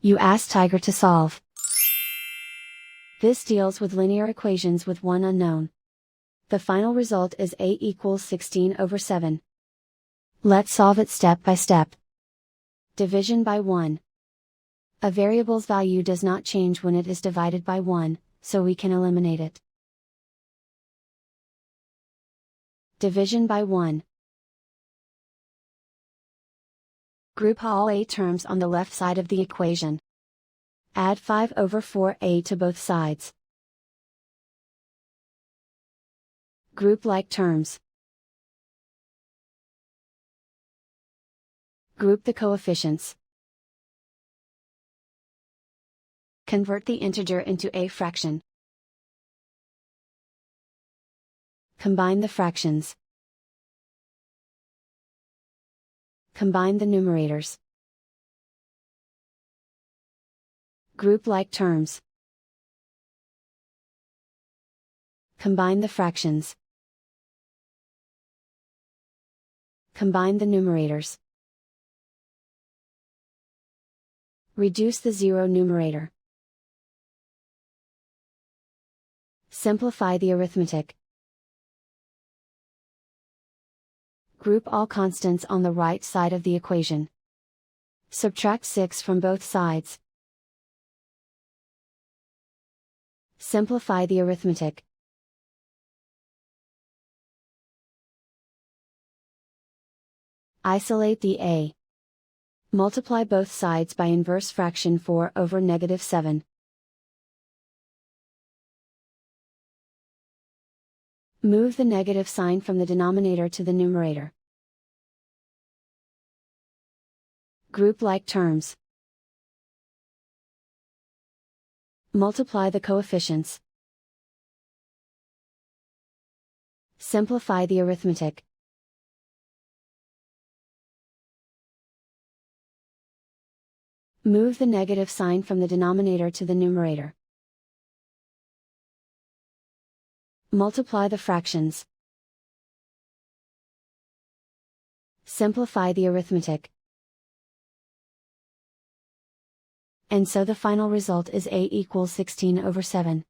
You ask Tiger to solve. This deals with linear equations with one unknown. The final result is A equals 16/7. Let's solve it step by step. Division by 1. A variable's value does not change when it is divided by 1, so we can eliminate it. Division by 1. Group all a terms on the left side of the equation. Add 5/4a to both sides. Group like terms. Group the coefficients. Convert the integer into a fraction. Combine the fractions. Combine the numerators. Group like terms. Combine the fractions. Combine the numerators. Reduce the zero numerator. Simplify the arithmetic. Group all constants on the right side of the equation. Subtract 6 from both sides. Simplify the arithmetic. Isolate the a. Multiply both sides by inverse fraction 4/7. Move the negative sign from the denominator to the numerator. Group like terms. Multiply the coefficients. Simplify the arithmetic. Move the negative sign from the denominator to the numerator. Multiply the fractions. Simplify the arithmetic. And so the final result is A equals 16/7.